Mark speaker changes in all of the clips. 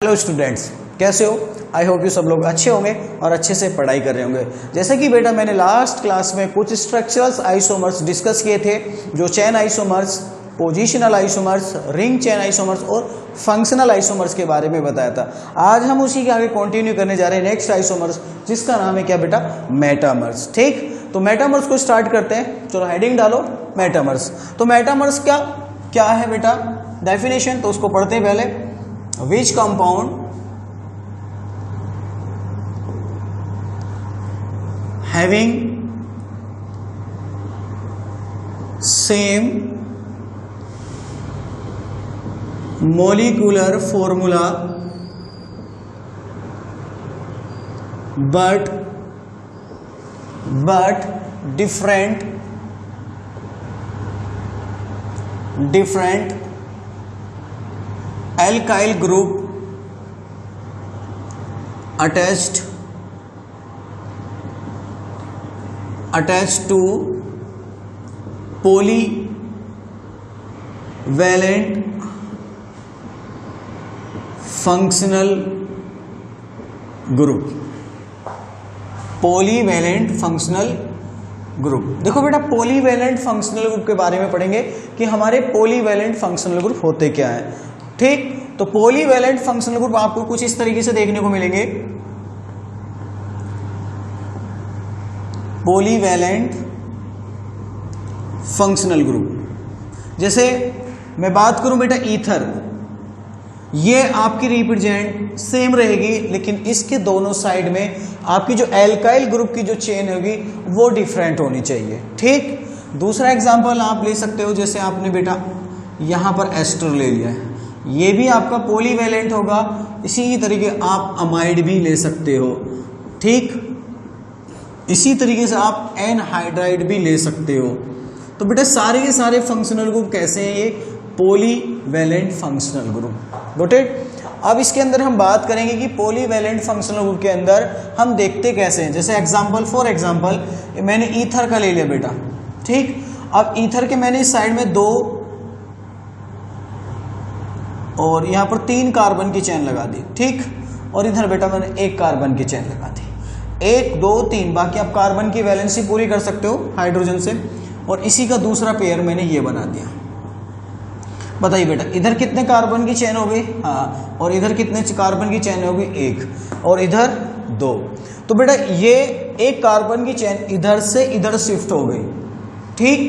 Speaker 1: Hello students, कैसे हो? I hope you सब लोग अच्छे होंगे और अच्छे से पढ़ाई कर रहे होंगे। जैसे कि बेटा मैंने लास्ट क्लास में कुछ स्ट्रक्चरल आइसोमर्स डिस्कस किए थे, जो chain isomers, positional isomers, ring chain isomers और फंक्शनल आइसोमर्स के बारे में बताया था। आज हम उसी के आगे कंटिन्यू करने जा रहे हैं नेक्स्ट आइसोमर्स, जिसका नाम है क्या बेटा? मेटामर्स। ठीक, तो मेटामर्स को स्टार्ट करते हैं। चलो हेडिंग डालो मेटामर्स। तो मेटामर्स क्या है बेटा? डेफिनेशन तो उसको पढ़ते हैं पहले। Which compound having same molecular formula but different alkyl group attached to polyvalent functional group। Polyvalent functional group. देखो बेटा, पॉलीवैलेंट फंक्शनल ग्रुप के बारे में पढ़ेंगे कि हमारे पॉलीवैलेंट फंक्शनल ग्रुप होते क्या है। ठीक, तो पॉलीवैलेंट फंक्शनल ग्रुप आपको कुछ इस तरीके से देखने को मिलेंगे। पॉलीवैलेंट फंक्शनल ग्रुप, जैसे मैं बात करूं बेटा ईथर, ये आपकी रिप्रेजेंट सेम रहेगी, लेकिन इसके दोनों साइड में आपकी जो एल्काइल ग्रुप की जो चेन होगी वो डिफरेंट होनी चाहिए। ठीक, दूसरा एग्जांपल आप ले सकते हो, जैसे आपने बेटा यहां पर एस्टर ले लिया है, ये भी आपका पॉलीवैलेंट होगा। इसी तरीके आप अमाइड भी ले सकते हो। ठीक, इसी तरीके से आप एनहाइड्राइड भी ले सकते हो। तो बेटा सारे के सारे फंक्शनल ग्रुप कैसे हैं? ये पॉलीवैलेंट फंक्शनल ग्रुप। नोटेड। अब इसके अंदर हम बात करेंगे कि पॉलीवैलेंट फंक्शनल ग्रुप के अंदर हम देखते कैसे हैं। जैसे फॉर एग्जांपल मैंने ईथर का ले लिया बेटा। ठीक, अब ईथर के मैंने इस साइड में 2 और यहां पर 3 कार्बन की चेन लगा दी। ठीक, और इधर बेटा मैंने 1 कार्बन की चेन लगा दी। 1 2 3, बाकी आप कार्बन की वैलेंसी पूरी कर सकते हो हाइड्रोजन से। और इसी का दूसरा पेयर मैंने ये बना दिया। बताइए बेटा, इधर कितने कार्बन की चेन हो गई? हाँ, और इधर कितने कार्बन की चेन हो गई? 1, और इधर 2। तो बेटा ये 1 कार्बन की चेन इधर से इधर शिफ्ट हो गई। ठीक,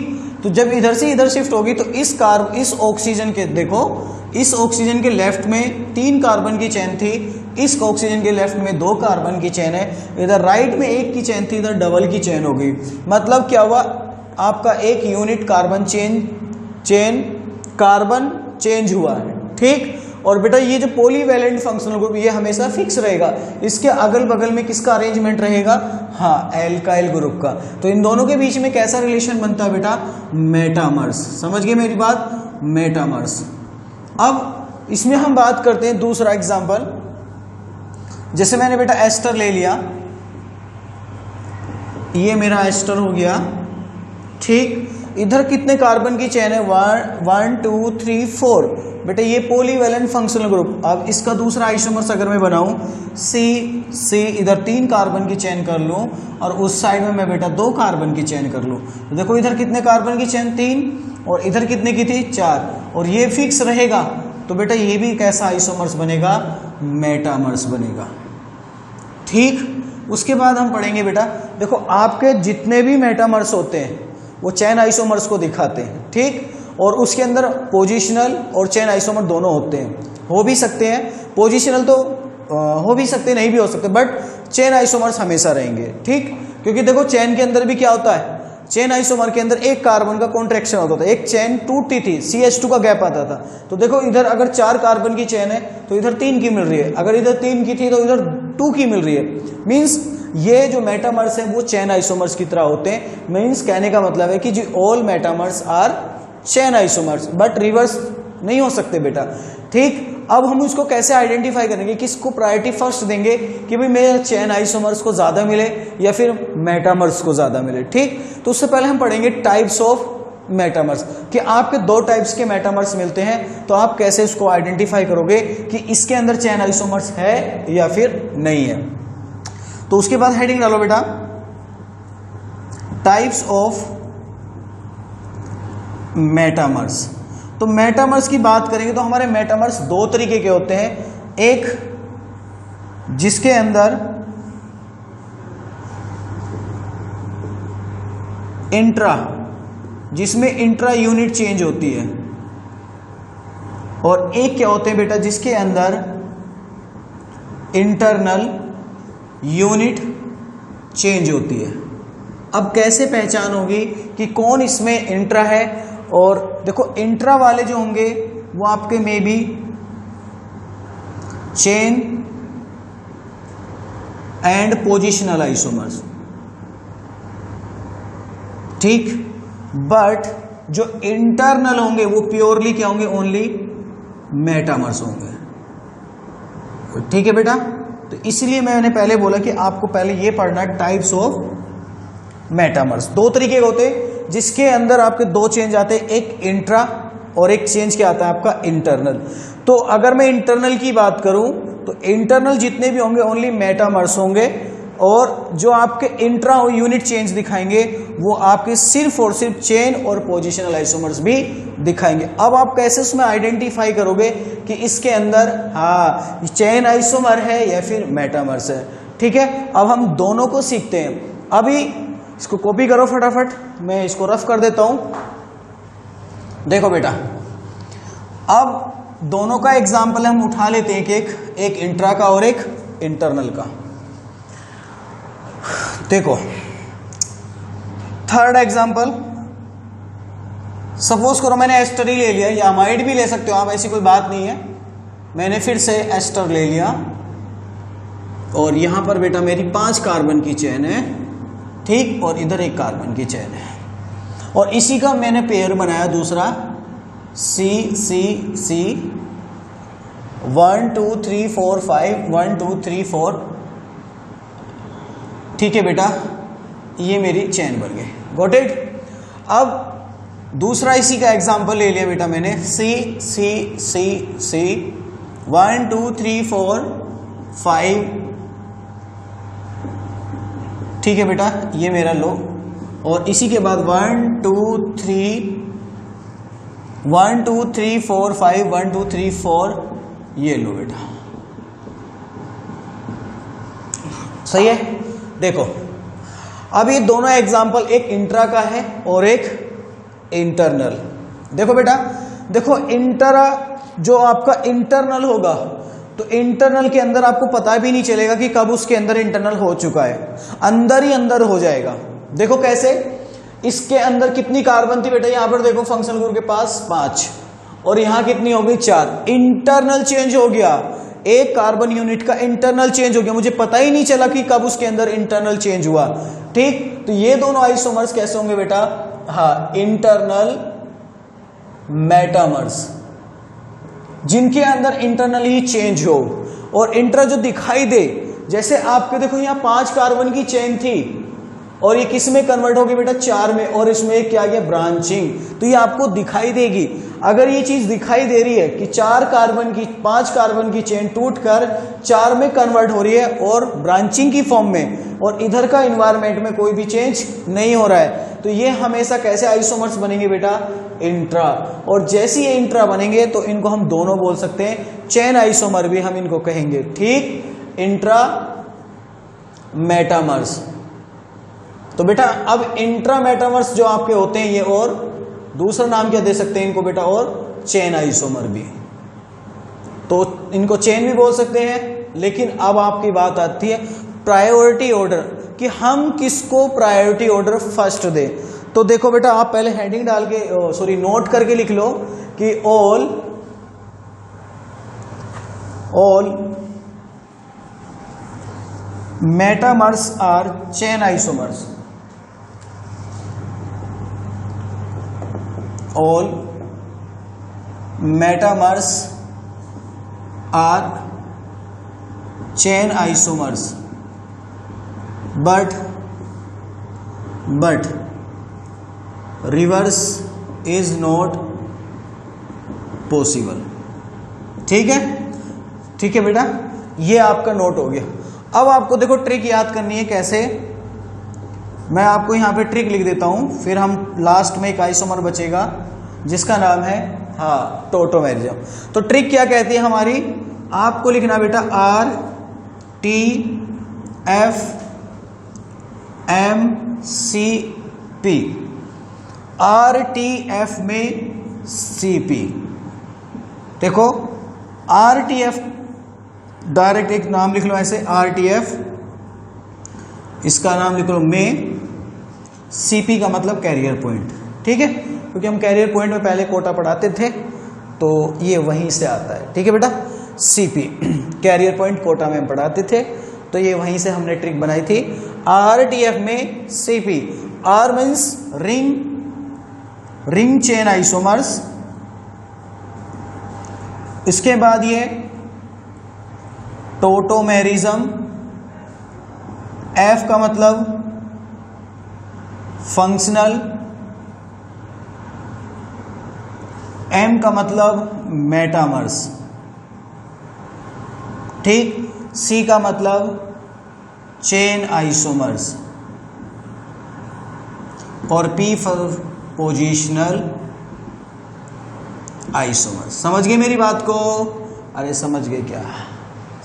Speaker 1: तो जब इधर से इधर शिफ्ट होगी तो इस ऑक्सीजन के, देखो इस ऑक्सीजन के लेफ्ट में 3 कार्बन की चेन थी, इस ऑक्सीजन के लेफ्ट में 2 कार्बन की चेन है, इधर राइट में 1 की चेन थी, इधर डबल की चेन हो गई। मतलब क्या हुआ? आपका 1 यूनिट कार्बन चेंज हुआ है। ठीक, और बेटा ये जो पॉलीवैलेंट फंक्शनल ग्रुप ये हमेशा फिक्स रहेगा। इसके अगल बगल में किसका अरेंजमेंट रहेगा? हाँ, एल्काइल ग्रुप का। तो इन दोनों के बीच में कैसा रिलेशन बनता है बेटा? मेटामर्स। समझ गए मेरी बात? मेटामर्स। अब इसमें हम बात करते हैं दूसरा एग्जांपल। जैसे मैंने बेटा एस्टर ले लिया, ये मेरा एस्टर हो गया। ठीक, इधर कितने कार्बन की चेन है? 1 2 3 4। बेटा ये पॉलीवैलेंट फंक्शनल ग्रुप। अब इसका दूसरा आइसोमर्स अगर मैं बनाऊं सी, इधर 3 कार्बन की चेन कर लूं और उस साइड में मैं बेटा 2 कार्बन की चेन कर लूं, तो देखो इधर कितने कार्बन की चेन? 3, और इधर कितने की थी? 4, और ये फिक्स रहेगा। तो बेटा ये भी कैसा आइसोमर्स बनेगा? मेटामर्स बनेगा। ठीक, उसके बाद हम पढ़ेंगे बेटा, देखो आपके जितने भी मेटामर्स होते हैं वो चेन आइसोमर्स को दिखाते हैं। ठीक, और उसके अंदर पोजिशनल और चेन आइसोमर दोनों होते हैं। हो भी सकते हैं पोजिशनल, तो हो भी सकते, नहीं भी हो सकते, बट चेन आइसोमर्स हमेशा रहेंगे। ठीक, क्योंकि देखो चेन के अंदर भी क्या होता है? चेन आइसोमर के अंदर 1 कार्बन का कॉन्ट्रैक्शन होता था, एक चेन टूटती थी, CH2 का गैप आता था। तो देखो इधर अगर 4 कार्बन की चेन है तो इधर 3 की मिल रही है, अगर इधर 3 की थी तो इधर 2 की मिल रही है। मीन्स ये जो मेटामर्स है वो चेन आइसोमर्स की तरह होते हैं। मीन्स कहने का मतलब है कि जो all metamers are chain isomers, but reverse नहीं हो सकते बेटा। ठीक, अब हम उसको कैसे आइडेंटिफाई करेंगे, किसको प्रायोरिटी फर्स्ट देंगे कि भाई मेरे चेन आइसोमर्स को ज्यादा मिले या फिर मेटामर्स को ज्यादा मिले। ठीक, तो उससे पहले हम पढ़ेंगे टाइप्स ऑफ मेटामर्स, कि आपके दो टाइप्स के मेटामर्स मिलते हैं, तो आप कैसे इसको आइडेंटिफाई करोगे कि इसके अंदर चेन आइसोमर्स है या फिर नहीं है। तो उसके बाद हेडिंग डालो बेटा, टाइप्स ऑफ मेटामर्स। तो मेटामर्स की बात करेंगे तो हमारे मेटामर्स दो तरीके के होते हैं, एक जिसके अंदर इंट्रा, जिसमें इंट्रा यूनिट चेंज होती है, और एक क्या होते हैं बेटा जिसके अंदर इंटरनल यूनिट चेंज होती है। अब कैसे पहचान होगी कि कौन इसमें इंट्रा है? और देखो इंट्रा वाले जो होंगे वो आपके में भी चेन एंड पोजिशनल आइसोमर्स, ठीक। बट जो इंटरनल होंगे वो प्योरली क्या होंगे? ओनली मेटामर्स होंगे, ठीक है बेटा। तो इसलिए मैंने पहले बोला कि आपको पहले ये पढ़ना है टाइप्स ऑफ मेटामर्स। दो तरीके के होते हैं जिसके अंदर आपके दो चेंज आते हैं, एक इंट्रा और एक चेंज क्या आता है आपका इंटरनल। तो अगर मैं इंटरनल की बात करूं तो इंटरनल जितने भी होंगे ओनली मेटामर्स होंगे, और जो आपके इंट्रा यूनिट चेंज दिखाएंगे वो आपके सिर्फ और सिर्फ चेन और पोजिशनल आइसोमर्स भी दिखाएंगे। अब आप कैसे उसमें आइडेंटिफाई करोगे कि इसके अंदर हाँ चेन आइसोमर है या फिर मेटामर्स है, ठीक है। अब हम दोनों को सीखते हैं। अभी इसको कॉपी करो फटाफट, मैं इसको रफ कर देता हूं। देखो बेटा, अब दोनों का एग्जाम्पल हम उठा लेते हैं, एक इंट्रा का और एक इंटरनल का। देखो थर्ड एग्जाम्पल, सपोज करो मैंने एस्टर ही ले लिया, या अमाइड भी ले सकते हो आप, ऐसी कोई बात नहीं है। मैंने फिर से एस्टर ले लिया और यहां पर बेटा मेरी 5 कार्बन की चेन है, ठीक, और इधर एक कार्बन की चेन है, और इसी का मैंने पेयर बनाया दूसरा सी सी सी 1 2 3 4 5 1 2 3 4, ठीक है बेटा, ये मेरी चेन बन गई, गॉट इट। अब दूसरा इसी का एग्जांपल ले लिया बेटा मैंने सी सी सी सी 1 2 3 4 5, ठीक है बेटा, ये मेरा लो, और इसी के बाद 1 2 3 1 2 3 4 5 1 2 3 4, ये लो बेटा, सही है। देखो अब ये दोनों एग्जाम्पल एक इंट्रा का है और एक इंटरनल। देखो बेटा, देखो इंट्रा जो आपका इंटरनल होगा तो इंटरनल के अंदर आपको पता भी नहीं चलेगा कि कब उसके अंदर इंटरनल हो चुका है, अंदर ही अंदर हो जाएगा। देखो कैसे, इसके अंदर कितनी कार्बन थी बेटा, यहां पर देखो फंक्शनल ग्रुप के पास 5 और यहां कितनी हो गई 4, इंटरनल चेंज हो गया, एक कार्बन यूनिट का इंटरनल चेंज हो गया, मुझे पता ही नहीं चला कि कब उसके अंदर इंटरनल चेंज हुआ, ठीक। तो ये दोनों आइसोमर्स कैसे होंगे बेटा, हाँ इंटरनल मेटामर्स, जिनके अंदर इंटरनल ही चेंज हो, और इंट्रा जो दिखाई दे, जैसे आपके देखो यहां 5 कार्बन की चेन थी और ये किस में कन्वर्ट होगी बेटा 4 में, और इसमें क्या गया ब्रांचिंग, तो ये आपको दिखाई देगी। अगर ये चीज दिखाई दे रही है कि 5 कार्बन की चेन टूटकर 4 में कन्वर्ट हो रही है और ब्रांचिंग की फॉर्म में, और इधर का इन्वायरमेंट में कोई भी चेंज नहीं हो रहा है, तो ये हमेशा कैसे आइसोमर्स बनेंगे बेटा, इंट्रा। और जैसे ये इंट्रा बनेंगे तो इनको हम दोनों बोल सकते हैं चेन आइसोमर भी हम इनको कहेंगे, ठीक, इंट्रा मेटामर्स। तो बेटा अब इंट्रा मेटामर्स जो आपके होते हैं ये, और दूसरा नाम क्या दे सकते हैं इनको बेटा, और चेन आइसोमर भी, तो इनको चेन भी बोल सकते हैं। लेकिन अब आपकी बात आती है प्रायोरिटी ऑर्डर, कि हम किसको प्रायोरिटी ऑर्डर फर्स्ट दें। तो देखो बेटा आप पहले हेडिंग डाल के सॉरी नोट करके लिख लो कि all metamers are chain isomers, all metamers are chain isomers, but reverse is not possible. ठीक है बेटा, ये आपका नोट हो गया। अब आपको देखो ट्रिक याद करनी है। कैसे? मैं आपको यहां पे ट्रिक लिख देता हूं, फिर हम लास्ट में एक आइसोमर बचेगा जिसका नाम है टोटोमेरिज्म। तो ट्रिक क्या कहती है हमारी? आपको लिखना बेटा RTFMCP, RTF में CP। देखो RTF डायरेक्ट एक नाम लिख लो ऐसे, RTF, इसका नाम लिख लो में, CP का मतलब कैरियर पॉइंट। ठीक है, क्योंकि हम कैरियर पॉइंट में पहले कोटा पढ़ाते थे तो ये वहीं से आता है। ठीक है बेटा, CP कैरियर पॉइंट कोटा में हम पढ़ाते थे तो ये वहीं से हमने ट्रिक बनाई थी। RTF में CP, R means ring chain isomers, इसके बाद ये टोटोमेरिज्म, F का मतलब फंक्शनल, M का मतलब मेटामर्स, ठीक, C का मतलब चेन आइसोमर्स और P फॉर पोजिशनल आइसोमर्स। समझ गए मेरी बात को? अरे समझ गए क्या?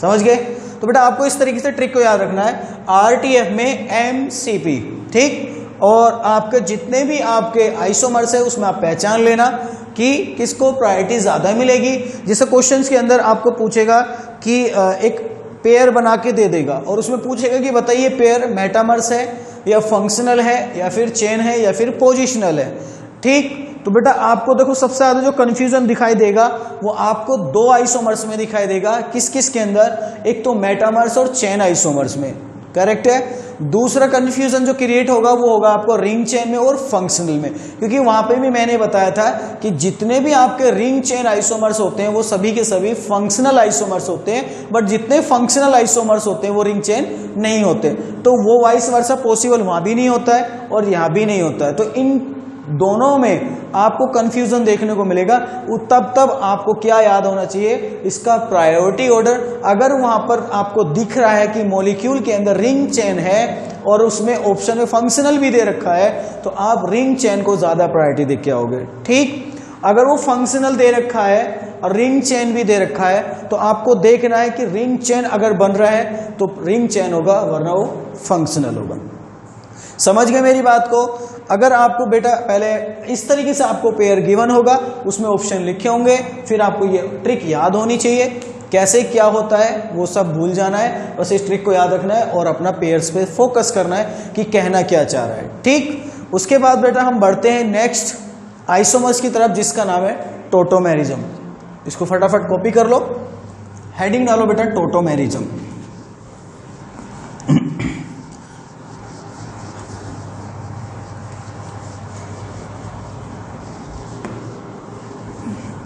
Speaker 1: समझ गए? तो बेटा आपको इस तरीके से ट्रिक को याद रखना है, RTF में MCP। ठीक, और आपके जितने भी आपके आइसोमर्स है उसमें आप पहचान लेना कि किसको प्रायोरिटी ज्यादा मिलेगी। जैसे क्वेश्चंस के अंदर आपको पूछेगा कि एक पेयर बना के दे देगा और उसमें पूछेगा कि बताइए पेयर मेटामर्स है या फंक्शनल है या फिर चेन है या फिर पोजिशनल है। ठीक, तो बेटा आपको देखो सबसे ज्यादा जो कंफ्यूजन दिखाई देगा वो आपको दो आइसोमर्स में दिखाई देगा। किस किस के अंदर? एक तो मेटामर्स और चेन आइसोमर्स में, करेक्ट है। दूसरा कंफ्यूजन जो क्रिएट होगा वो होगा आपको रिंग चेन में और फंक्शनल में, क्योंकि वहां पे भी मैंने बताया था कि जितने भी आपके रिंग चेन आइसोमर्स होते हैं वो सभी के सभी फंक्शनल आइसोमर्स होते हैं, बट जितने फंक्शनल आइसोमर्स होते हैं वो रिंग चेन नहीं होते। तो वो वाइस वर्सा पॉसिबल वहां भी नहीं होता है और यहां भी नहीं होता है। तो इन दोनों में आपको कंफ्यूजन देखने को मिलेगा। तब आपको क्या याद होना चाहिए? इसका प्रायोरिटी ऑर्डर। अगर वहां पर आपको दिख रहा है कि मॉलिक्यूल के अंदर रिंग चेन है और उसमें ऑप्शन में फंक्शनल भी दे रखा है तो आप रिंग चेन को ज्यादा प्रायोरिटी दे के आओगे। ठीक, अगर वो फंक्शनल दे रखा है और रिंग चेन भी दे रखा है तो आपको देखना है कि रिंग चेन अगर बन रहा है तो रिंग चेन होगा, वरना वो फंक्शनल होगा। समझ गए मेरी बात को? अगर आपको बेटा पहले इस तरीके से आपको पेयर गिवन होगा, उसमें ऑप्शन लिखे होंगे, फिर आपको ये ट्रिक याद होनी चाहिए। कैसे क्या होता है वो सब भूल जाना है, बस इस ट्रिक को याद रखना है और अपना पेयर्स पे फोकस करना है कि कहना क्या चाह रहा है। ठीक, उसके बाद बेटा हम बढ़ते हैं नेक्स्ट आइसोमर्स की तरफ जिसका नाम है टोटोमेरिज्म। इसको फटाफट कॉपी कर लो, हेडिंग डालो बेटा टोटोमेरिज्म।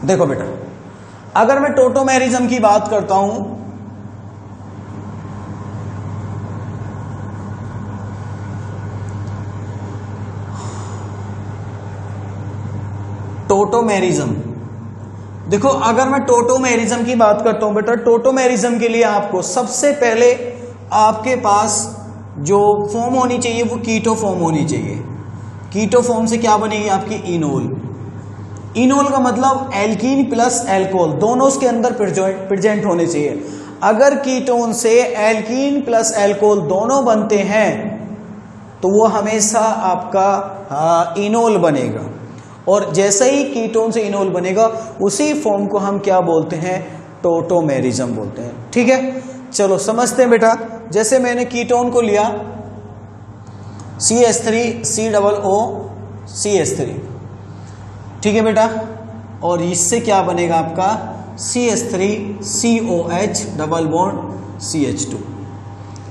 Speaker 1: देखो बेटा, अगर मैं टोटोमेरिज्म की बात करता हूं टोटोमेरिज्म, देखो अगर मैं टोटोमेरिज्म की बात करता हूं बेटा, टोटोमेरिज्म के लिए आपको सबसे पहले आपके पास जो फॉर्म होनी चाहिए वो कीटो फॉर्म होनी चाहिए। कीटो फॉर्म से क्या बनेगी आपकी? इनोल। इनोल का मतलब एल्कीन प्लस एल्कोहल दोनों उसके अंदर प्रेजेंट होने चाहिए। अगर कीटोन से एल्कीन प्लस एल्कोहल दोनों बनते हैं तो वो हमेशा आपका इनोल बनेगा, और जैसे ही कीटोन से इनोल बनेगा उसी फॉर्म को हम क्या बोलते हैं? टोटोमेरिज्म बोलते हैं। ठीक है, चलो समझते हैं बेटा। जैसे मैंने कीटोन को लिया CH3COO ठीक है बेटा, और इससे क्या बनेगा आपका? CH3COH double bond CH2।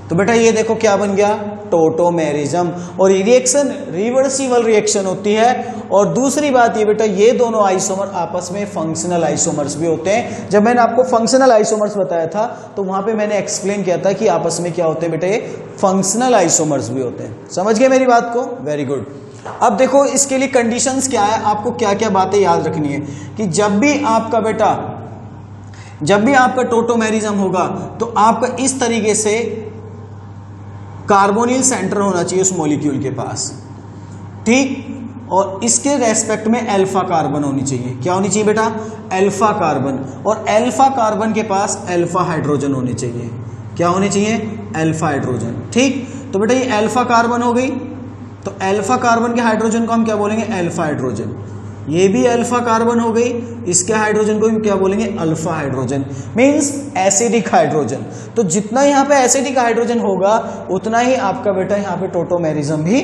Speaker 1: तो बेटा ये देखो क्या बन गया? टोटोमेरिज्म। और ये रिएक्शन रिवर्सिबल रिएक्शन होती है। और दूसरी बात ये बेटा, ये दोनों आइसोमर आपस में फंक्शनल आइसोमर्स भी होते हैं। जब मैंने आपको फंक्शनल आइसोमर्स बताया था तो वहां पे मैंने एक्सप्लेन किया था कि आपस में क्या होते हैं बेटा? ये फंक्शनल आइसोमर्स भी होते हैं। समझ गए मेरी बात को? Very good. अब देखो इसके लिए कंडीशंस क्या है, आपको क्या क्या बातें याद रखनी है कि जब भी आपका टोटोमेरिज्म होगा तो आपका इस तरीके से कार्बोनिल सेंटर होना चाहिए उस मॉलिक्यूल के पास, ठीक। और इसके रेस्पेक्ट में अल्फा कार्बन होनी चाहिए। क्या होनी चाहिए बेटा? Alpha carbon. और अल्फा कार्बन के पास अल्फा हाइड्रोजन होने चाहिए। क्या होने चाहिए? अल्फा हाइड्रोजन, ठीक। तो बेटा ये अल्फा कार्बन हो गई, तो अल्फा कार्बन के हाइड्रोजन को हम क्या बोलेंगे? Alpha hydrogen. ये भी अल्फा कार्बन हो गई, इसके हाइड्रोजन को हम क्या बोलेंगे? Alpha hydrogen, means acidic hydrogen. तो जितना यहाँ पे एसिडिक हाइड्रोजन होगा उतना ही आपका बेटा यहाँ पे टोटोमेरिज्म भी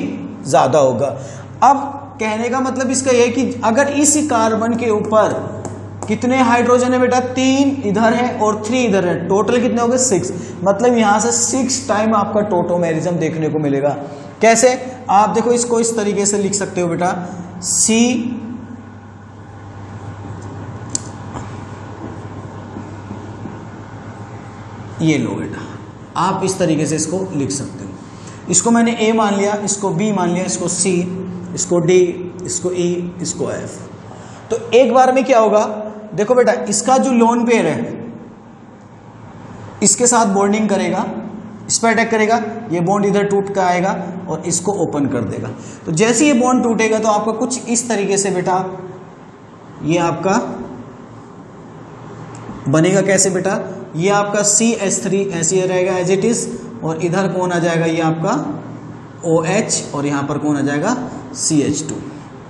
Speaker 1: ज्यादा होगा। अब कहने का मतलब इसका यह कि अगर इस कार्बन के ऊपर कितने हाइड्रोजन है बेटा? 3 इधर है और 3 इधर है, टोटल कितने हो गए? 6। मतलब यहां से 6 टाइम आपका टोटोमेरिज्म देखने को मिलेगा। कैसे? आप देखो इसको इस तरीके से लिख सकते हो बेटा, C ये लो बेटा, आप इस तरीके से इसको लिख सकते हो। इसको मैंने A मान लिया, इसको B मान लिया, इसको C, इसको D, इसको E, इसको F। तो एक बार में क्या होगा? देखो बेटा, इसका जो लोन पेयर है इसके साथ बॉन्डिंग करेगा, इस पर अटैक करेगा, ये बॉन्ड इधर टूट कर आएगा और इसको ओपन कर देगा। तो जैसे ये बॉन्ड टूटेगा तो आपका कुछ इस तरीके से बेटा ये आपका बनेगा। कैसे बेटा? ये आपका CH3 ऐसे रहेगा एज इट इज, और इधर कौन आ जाएगा? ये आपका OH, और यहां पर कौन आ जाएगा? CH2,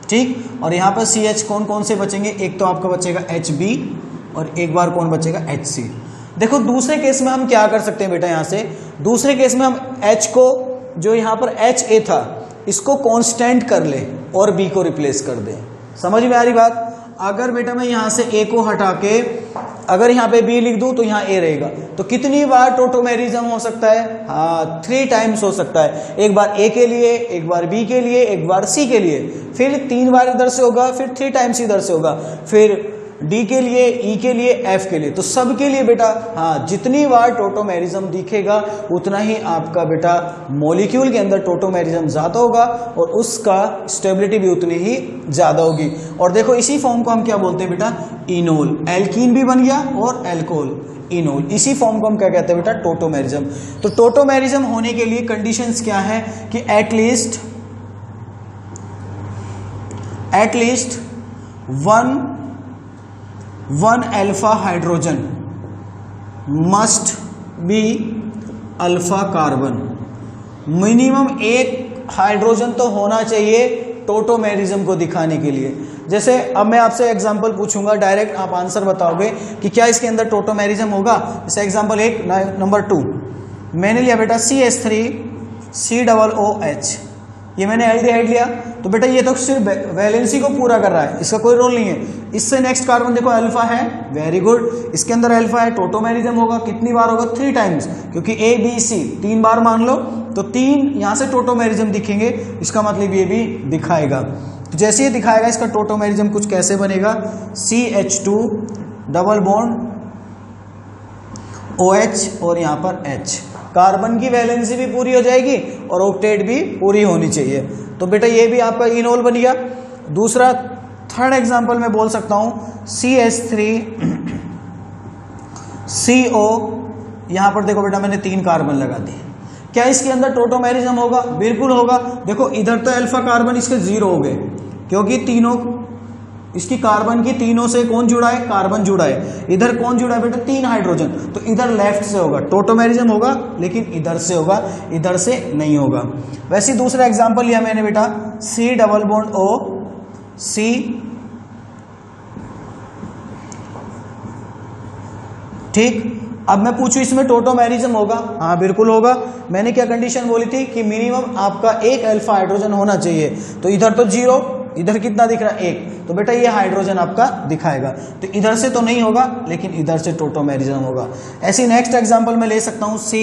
Speaker 1: ठीक। और यहां पर CH कौन कौन से बचेंगे? एक तो आपका बचेगा HB और एक बार कौन बचेगा? HC। देखो दूसरे केस में हम क्या कर सकते हैं बेटा, यहां से दूसरे केस में हम H को, जो यहां पर HA था, इसको कांस्टेंट कर ले और B को रिप्लेस कर दे। समझ में आ रही बात? अगर बेटा मैं यहां से A को हटा के अगर यहां पे B लिख दूं तो यहां A रहेगा, तो कितनी बार टोटोमेरिज्म हो सकता है? हाँ, 3 टाइम्स हो सकता है। एक बार A के लिए, एक बार B के लिए, एक बार C के लिए, फिर 3 बार इधर से होगा, फिर 3 टाइम्स इधर से होगा, फिर D के लिए, E के लिए, F के लिए। तो सब के लिए बेटा हाँ, जितनी बार टोटोमेरिज्म दिखेगा उतना ही आपका बेटा मॉलिक्यूल के अंदर टोटोमेरिज्म ज्यादा होगा और उसका स्टेबिलिटी भी उतनी ही ज्यादा होगी। और देखो इसी फॉर्म को हम क्या बोलते हैं बेटा? इनोल। एल्कीन भी बन गया और एल्कोहल, इनोल। इसी फॉर्म को हम क्या कहते हैं बेटा? टोटोमेरिज्म। तो टोटोमेरिज्म होने के लिए कंडीशंस क्या है कि at least one alpha hydrogen must be alpha carbon। Minimum एक हाइड्रोजन तो होना चाहिए टोटोमेरिज्म को दिखाने के लिए। जैसे अब मैं आपसे एग्जांपल पूछूंगा, डायरेक्ट आप आंसर बताओगे कि क्या इसके अंदर टोटोमेरिज्म होगा। जैसे एग्जांपल 1 नंबर 2 मैंने लिया बेटा CH3COOH, ये मैंने एल्डिहाइड लिया, तो बेटा ये तो सिर्फ वैलेंसी को पूरा कर रहा है, इसका कोई रोल नहीं है। इससे नेक्स्ट कार्बन देखो अल्फा है, वेरी गुड, इसके अंदर अल्फा है, टोटोमेरिज्म होगा। कितनी बार होगा? 3 टाइम्स, क्योंकि ABC 3 बार मान लो तो 3 यहां से टोटोमेरिज्म दिखेंगे, इसका मतलब ये भी दिखाएगा। तो जैसे ये दिखाएगा इसका टोटोमेरिज्म कुछ कैसे बनेगा? CH2 डबल बॉन्ड OH और यहां पर H, कार्बन की वैलेंसी भी पूरी हो जाएगी और ऑक्टेट भी पूरी होनी चाहिए। तो बेटा ये भी आपका इनोल बन गया। दूसरा थर्ड एग्जांपल मैं बोल सकता हूं CH3CO, यहां पर देखो बेटा मैंने 3 कार्बन लगा दिए। क्या इसके अंदर टोटोमेरिज्म होगा? बिल्कुल होगा। देखो इधर तो अल्फा कार्बन इसके 0 हो गए, क्योंकि तीनों इसकी कार्बन की तीनों से कौन जुड़ा है? कार्बन जुड़ा है। इधर कौन जुड़ा है बेटा? 3 हाइड्रोजन, तो इधर लेफ्ट से होगा, टोटोमेरिज्म होगा, लेकिन इधर से होगा, इधर से नहीं होगा। वैसे दूसरा एग्जांपल लिया मैंने बेटा C double bond O C, ठीक। अब मैं पूछूं इसमें टोटोमेरिज्म होगा? हाँ बिल्कुल होगा। मैंने क्या कंडीशन बोली थी कि मिनिमम आपका 1 अल्फा हाइड्रोजन होना चाहिए, तो इधर तो 0, इधर कितना दिख रहा है? 1, तो बेटा ये हाइड्रोजन आपका दिखाएगा। तो इधर से तो नहीं होगा, लेकिन इधर से टोटोमेरिज्म होगा। ऐसी नेक्स्ट एग्जांपल मैं ले सकता हूं C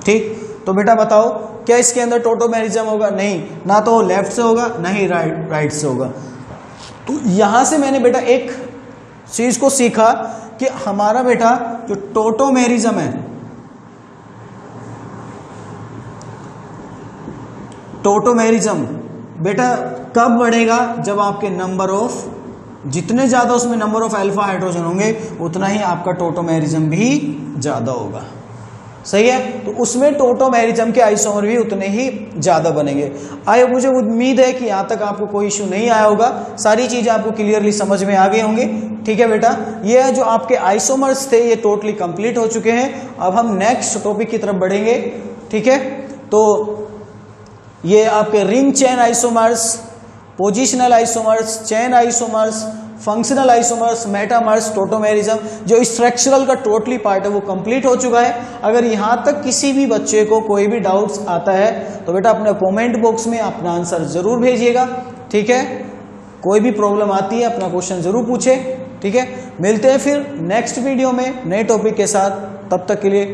Speaker 1: ठीक। तो बेटा बताओ क्या इसके अंदर टोटोमेरिज्म होगा? नहीं, ना तो लेफ्ट से होगा ना ही राइट से होगा। तो यहां से मैंने बेटा एक चीज को सीखा कि हमारा बेटा जो टोटोमेरिज्म है टोटोमेरिज्म बेटा कब बढ़ेगा, जब आपके नंबर ऑफ, जितने ज़्यादा उसमें नंबर ऑफ अल्फा हाइड्रोजन होंगे उतना ही आपका टोटोमेरिज्म भी ज़्यादा होगा। सही है, तो उसमें टोटोमेरिज्म के आइसोमर भी उतने ही ज़्यादा बनेंगे। मुझे उम्मीद है कि यहाँ तक आपको कोई इशू नहीं आया होगा, सारी चीज़ें आपको क्लियरली समझ में आ गई होंगी। ठीक है बेटा, ये है जो आपके आइसोमर्स थे ये टोटली कंप्लीट हो चुके हैं। अब हम नेक्स्ट टॉपिक की तरफ बढ़ेंगे। ठीक है, तो ये आपके ring chain isomers, positional isomers, chain isomers, functional isomers, metamers, tautomerism, जो स्ट्रक्चरल का टोटली पार्ट है वो कंप्लीट हो चुका है। अगर यहाँ तक किसी भी बच्चे को कोई भी डाउट्स आता है तो बेटा अपने कमेंट बॉक्स में अपना आंसर जरूर भेजिएगा। ठीक है, कोई भी प्रॉब्लम आती है अपना क्वेश्चन जरूर पूछे। ठीक है, मिलते हैं फिर नेक्स्ट वीडियो में नए टॉपिक के साथ, तब तक के लिए